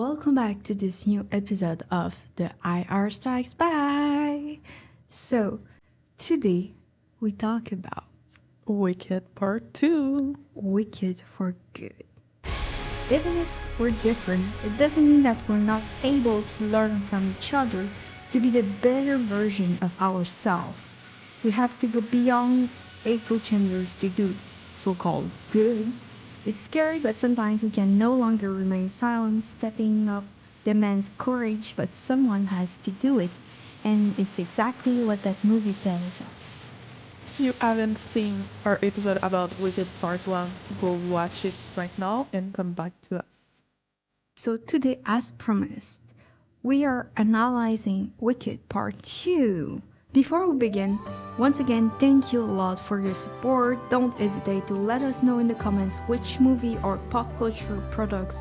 welcome back to this new episode of The IR Strikes Back. So, today we talk about Wicked Part 2. Wicked for Good. Even if we're different, it doesn't mean that we're not able to learn from each other to be the better version of ourselves. We have to go beyond echo chambers to do so-called good. It's scary, but sometimes we can no longer remain silent. Stepping up demands courage, but someone has to do it. And it's exactly what that movie tells us. If you haven't seen our episode about Wicked Part 1, go watch it right now and come back to us. So today, as promised, we are analyzing Wicked Part 2. Before we begin, once again, thank you a lot for your support. Don't hesitate to let us know in the comments which movie or pop culture products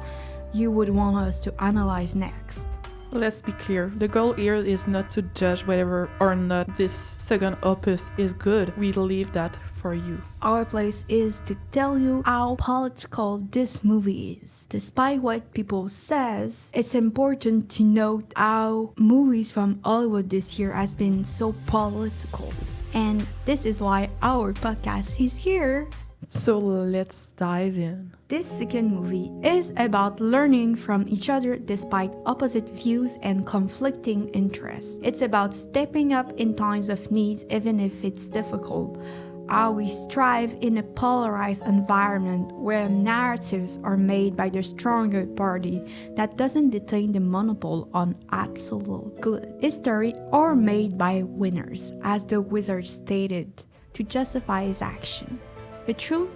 you would want us to analyze next. Let's be clear, the goal here is not to judge whether or not this second opus is good. We leave that for you. Our place is to tell you how political this movie is. Despite what people says, it's important to note how movies from Hollywood this year has been so political. And this is why our podcast is here. So let's dive in. This second movie is about learning from each other despite opposite views and conflicting interests. It's about stepping up in times of need even if it's difficult. How we strive in a polarized environment where narratives are made by the stronger party that doesn't detain the monopoly on absolute good. History are made by winners, as the wizard stated, to justify his action. The truth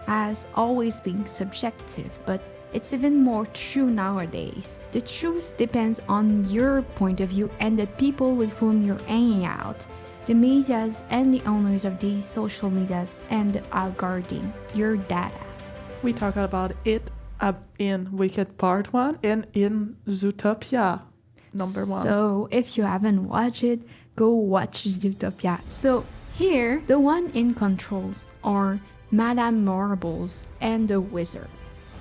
has always been subjective, but it's even more true nowadays. The truth depends on your point of view and the people with whom you're hanging out. The medias and the owners of these social medias and are guarding your data. We talk about it in Wicked Part 1 and in Zootopia number 1. So if you haven't watched it, go watch Zootopia. So here, the one in controls are Madame Marbles and the Wizard.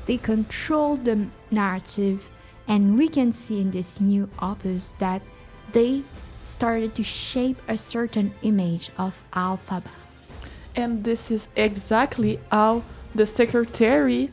They control the narrative, and we can see in this new opus that they started to shape a certain image of Elphaba. And this is exactly how the secretary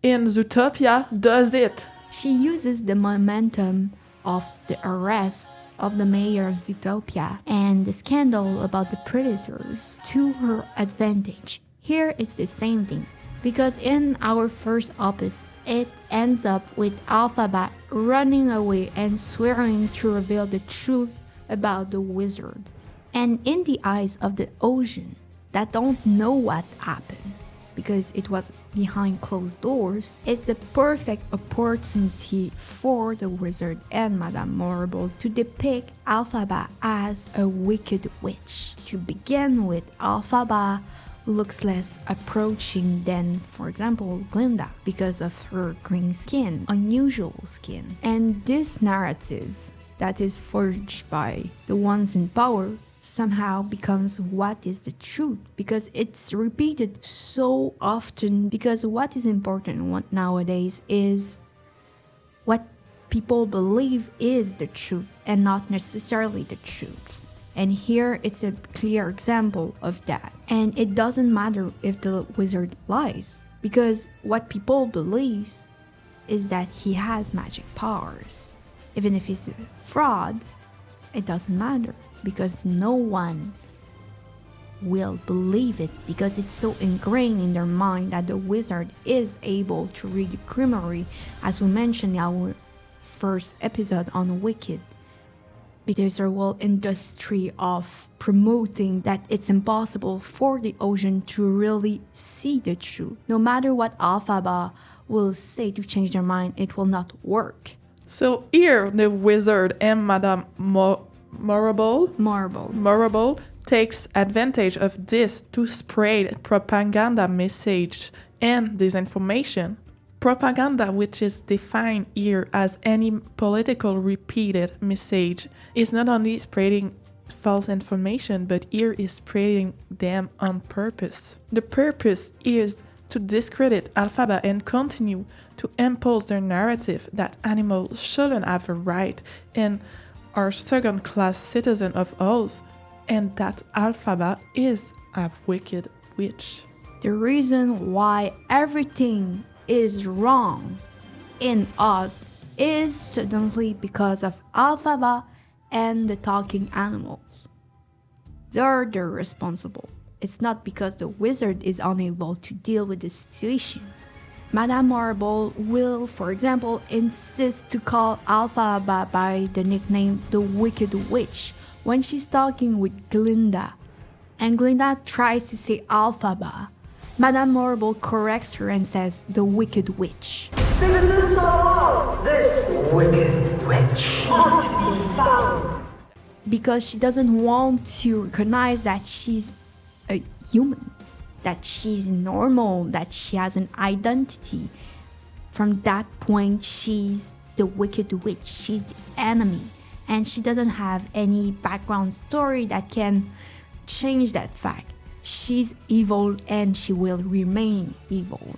in Zootopia does it. She uses the momentum of the arrest of the mayor of Zootopia and the scandal about the predators to her advantage. Here it's the same thing, because in our first opus, it ends up with Elphaba running away and swearing to reveal the truth about the wizard. And in the eyes of the ocean that don't know what happened, because it was behind closed doors, it's the perfect opportunity for the wizard and Madame Marble to depict Elphaba as a wicked witch. To begin with, Elphaba looks less approaching than, for example, Glinda, because of her green skin, unusual skin. And this narrative that is forged by the ones in power somehow becomes what is the truth, because it's repeated so often. Because what is important nowadays is what people believe is the truth and not necessarily the truth. And here it's a clear example of that. And it doesn't matter if the wizard lies, because what people believe is that he has magic powers. Even if he's a fraud, it doesn't matter, because no one will believe it, because it's so ingrained in their mind that the wizard is able to read the creamery, as we mentioned in our first episode on Wicked. Because there's a whole industry of promoting that it's impossible for the ocean to really see the truth. No matter what Elphaba will say to change their mind, it will not work. So here, the wizard and Madame Marble takes advantage of this to spread propaganda message and disinformation. Propaganda, which is defined here as any political repeated message, is not only spreading false information, but here is spreading them on purpose. The purpose is to discredit Elphaba and continue to impose their narrative that animals shouldn't have a right and are second-class citizens of Oz, and that Elphaba is a wicked witch. The reason why everything is wrong in Oz is certainly because of Elphaba and the talking animals. They're the responsible. It's not because the wizard is unable to deal with the situation. Madame Marble will, for example, insist to call Elphaba by the nickname the Wicked Witch when she's talking with Glinda. And Glinda tries to say Elphaba. Madame Marble corrects her and says the Wicked Witch. Citizens of Oz, this wicked witch must be found. Because she doesn't want to recognize that she's a human, that she's normal, that she has an identity. From that point, she's the Wicked Witch, she's the enemy, and she doesn't have any background story that can change that fact. She's evil and she will remain evil.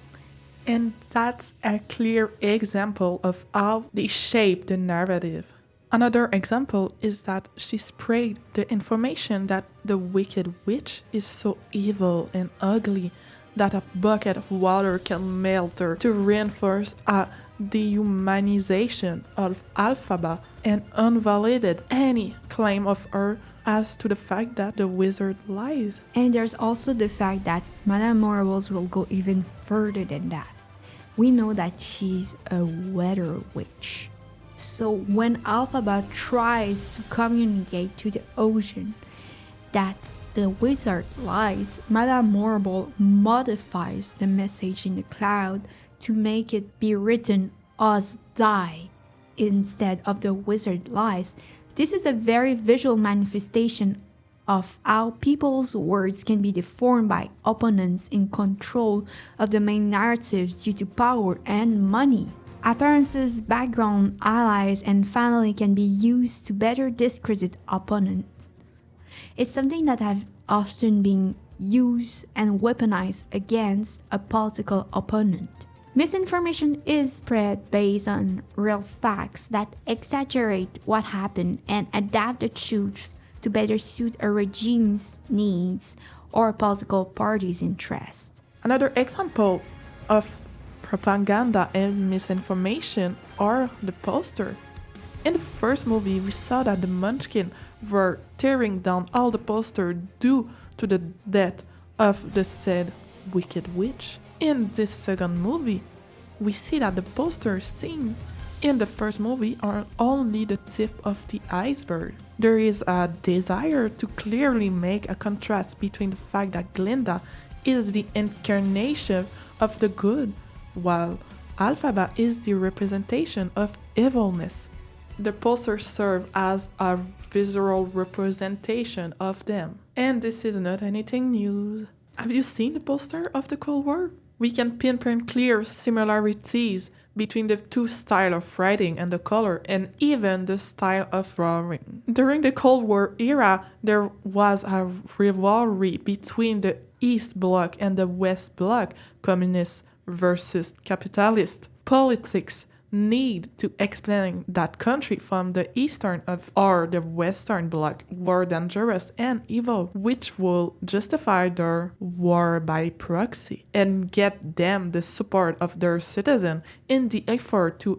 And that's a clear example of how they shape the narrative. Another example is that she spread the information that the Wicked Witch is so evil and ugly that a bucket of water can melt her, to reinforce a dehumanization of Elphaba and invalidate any claim of her as to the fact that the wizard lies. And there's also the fact that Madame Marbles will go even further than that. We know that she's a weather witch. So when Elphaba tries to communicate to the ocean that the wizard lies, Madame Marble modifies the message in the cloud to make it be written Oz die instead of the wizard lies. This is a very visual manifestation of how people's words can be deformed by opponents in control of the main narratives due to power and money. Appearances, background, allies, and family can be used to better discredit opponents. It's something that has often been used and weaponized against a political opponent. Misinformation is spread based on real facts that exaggerate what happened and adapt the truth to better suit a regime's needs or a political party's interests. Another example of propaganda and misinformation are the poster. In the first movie, we saw that the Munchkin were tearing down all the posters due to the death of the said Wicked Witch. In this second movie, we see that the posters seen in the first movie are only the tip of the iceberg. There is a desire to clearly make a contrast between the fact that Glinda is the incarnation of the good, while Elphaba is the representation of evilness. The posters serve as a visual representation of them. And this is not anything new. Have you seen the poster of the Cold War? We can pinpoint clear similarities between the two styles of writing and the color, and even the style of drawing. During the Cold War era, there was a rivalry between the East Bloc and the West Bloc, communist versus capitalist. Politics need to explain that country from the Eastern or the Western Bloc were dangerous and evil, which will justify their war by proxy and get them the support of their citizens in the effort to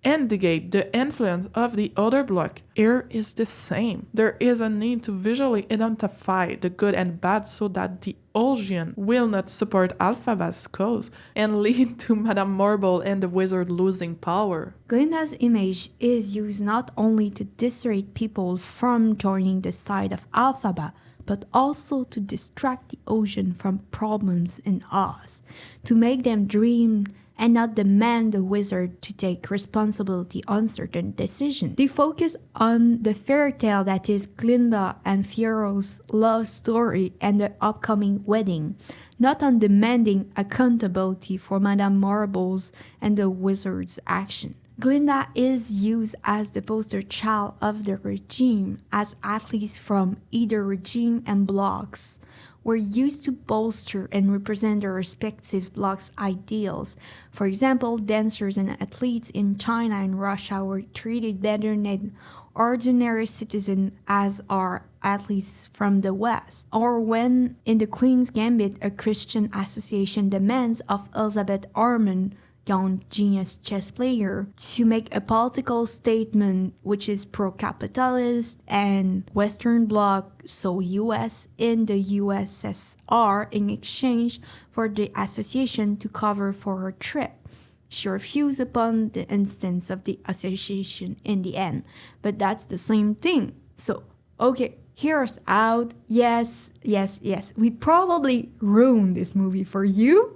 indicate the influence of the other bloc. Here is the same. There is a need to visually identify the good and bad so that the audience will not support Elphaba's cause and lead to Madame Marble and the wizard losing power. Glinda's image is used not only to dissuade people from joining the side of Elphaba, but also to distract the ocean from problems in Oz, to make them dream and not demand the wizard to take responsibility on certain decisions. They focus on the fairy tale that is Glinda and Fiero's love story and the upcoming wedding, not on demanding accountability for Madame Marble's and the wizard's action. Glinda is used as the poster child of the regime, as athletes from either regime and blocks were used to bolster and represent their respective blocks' ideals. For example, dancers and athletes in China and Russia were treated better than ordinary citizens as are athletes from the West. Or when in the Queen's Gambit, a Christian association demands of Elizabeth Ormond, young genius chess player, to make a political statement which is pro-capitalist and Western Bloc, so US, in the USSR in exchange for the association to cover for her trip. She refused upon the instance of the association in the end, but that's the same thing. So, okay, hear us out. Yes, we probably ruined this movie for you.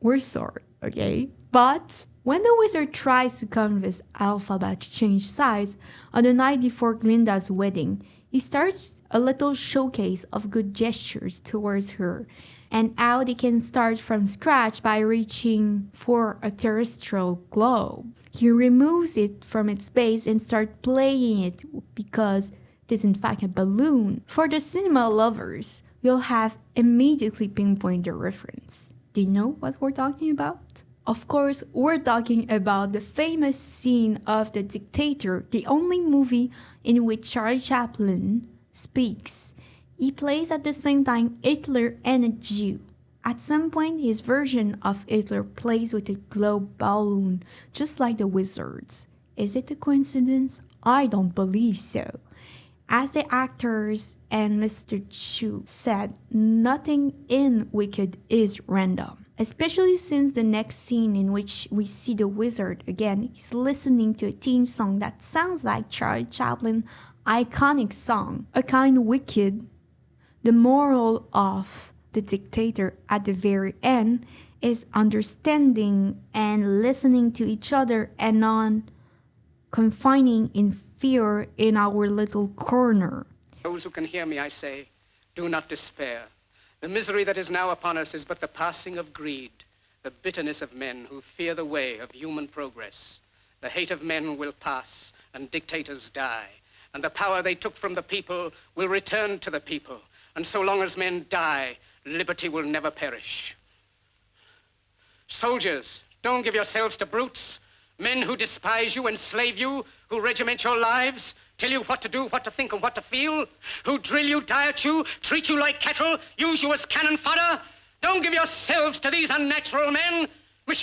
We're sorry, okay? But when the wizard tries to convince Elphaba to change sides on the night before Glinda's wedding, he starts a little showcase of good gestures towards her and how they can start from scratch by reaching for a terrestrial globe. He removes it from its base and starts playing it because it is in fact a balloon. For the cinema lovers, you'll have immediately pinpoint the reference. Do you know what we're talking about? Of course, we're talking about the famous scene of The Dictator, the only movie in which Charlie Chaplin speaks. He plays at the same time Hitler and a Jew. At some point, his version of Hitler plays with a globe balloon, just like the wizards. Is it a coincidence? I don't believe so. As the actors and Mr. Chu said, nothing in Wicked is random. Especially since the next scene in which we see the wizard again is listening to a theme song that sounds like Charlie Chaplin's iconic song, A Kind Wicked. The moral of The Dictator at the very end is understanding and listening to each other and not confining in fear in our little corner. Those who can hear me, I say, do not despair. The misery that is now upon us is but the passing of greed, the bitterness of men who fear the way of human progress. The hate of men will pass and dictators die, and the power they took from the people will return to the people. And so long as men die, liberty will never perish. Soldiers, don't give yourselves to brutes, men who despise you, enslave you, who regiment your lives, tell you what to do, what to think, and what to feel, who drill you, diet you, treat you like cattle, use you as cannon fodder. Don't give yourselves to these unnatural men with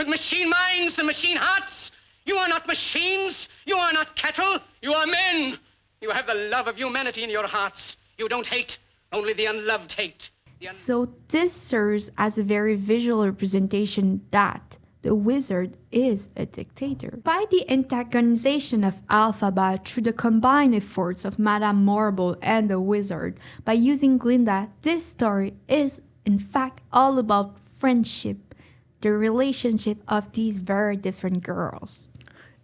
machine minds and machine hearts. You are not machines, you are not cattle, you are men. You have the love of humanity in your hearts. You don't hate, only the unloved hate. So this serves as a very visual representation that the wizard is a dictator. By the antagonization of Elphaba through the combined efforts of Madame Morrible and the wizard, by using Glinda, this story is in fact all about friendship, the relationship of these very different girls.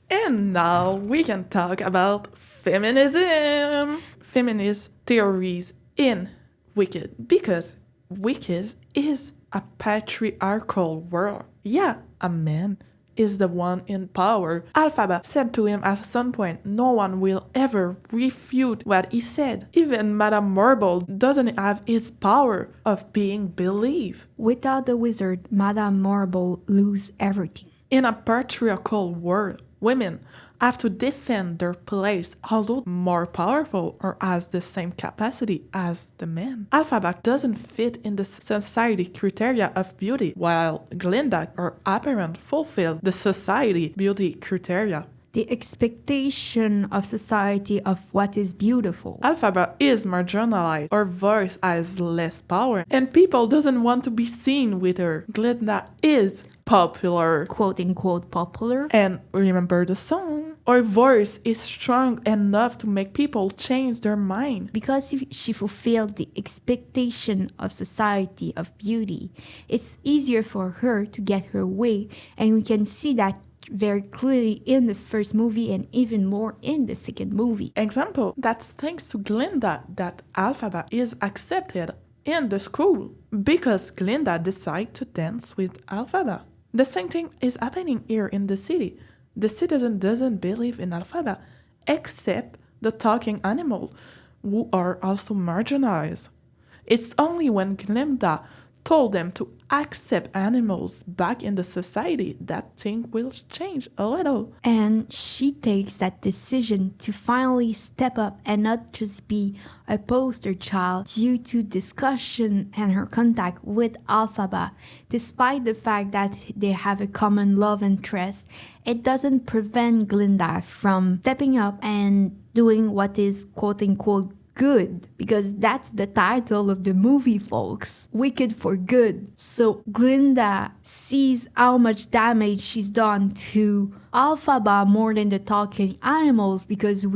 And now we can talk about feminism. Feminist theories in Wicked, because Wicked is a patriarchal world. Yeah, a man is the one in power. Elphaba said to him at some point, no one will ever refute what he said. Even Madame Morrible doesn't have his power of being believed. Without the wizard, Madame Morrible lose everything. In a patriarchal world, women have to defend their place, although more powerful or has the same capacity as the men. Elphaba doesn't fit in the society criteria of beauty, while Glinda, her apparent, fulfilled the society beauty criteria. The expectation of society of what is beautiful. Elphaba is marginalized, her voice has less power, and people doesn't want to be seen with her. Glinda is popular, quote-unquote popular. And remember the song? Her voice is strong enough to make people change their mind. Because she fulfilled the expectation of society of beauty, it's easier for her to get her way, and we can see that very clearly in the first movie and even more in the second movie. Example, that's thanks to Glinda that Elphaba is accepted in the school because Glinda decided to dance with Elphaba. The same thing is happening here in the city. The citizen doesn't believe in Elphaba, except the talking animal, who are also marginalized. It's only when Glinda told them to accept animals back in the society that things will change a little. And she takes that decision to finally step up and not just be a poster child due to discussion and her contact with Elphaba. Despite the fact that they have a common love interest, it doesn't prevent Glinda from stepping up and doing what is quote-unquote good, because that's the title of the movie, folks. Wicked for good. So Glinda sees how much damage she's done to Elphaba more than the talking animals, because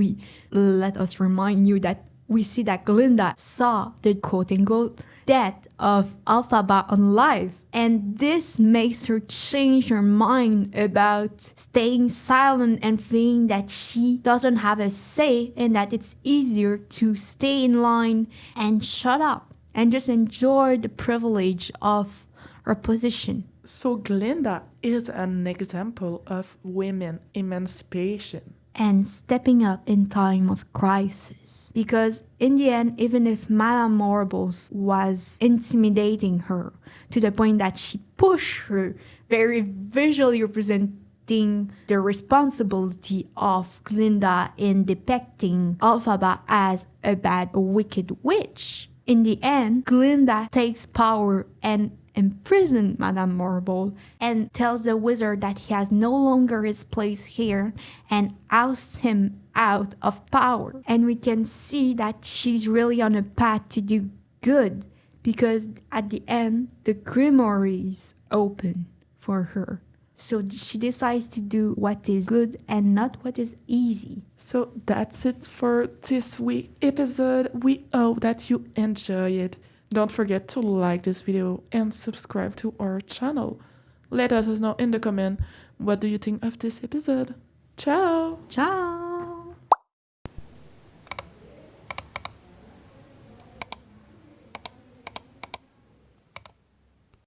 let us remind you that we see that Glinda saw the quote-unquote death of Elphaba on life. And this makes her change her mind about staying silent and feeling that she doesn't have a say and that it's easier to stay in line and shut up and just enjoy the privilege of her position. So Glinda is an example of women emancipation. And stepping up in time of crisis. Because in the end, even if Madame Morbles was intimidating her to the point that she pushed her, very visually representing the responsibility of Glinda in depicting Elphaba as a bad, wicked witch, in the end, Glinda takes power and imprisons Madame Morble and tells the wizard that he has no longer his place here and ousts him out of power. And we can see that she's really on a path to do good, because at the end, the grimoires open for her. So she decides to do what is good and not what is easy. So that's it for this week episode. We hope that you enjoy it. Don't forget to like this video and subscribe to our channel. Let us know in the comment what do you think of this episode. Ciao! Ciao!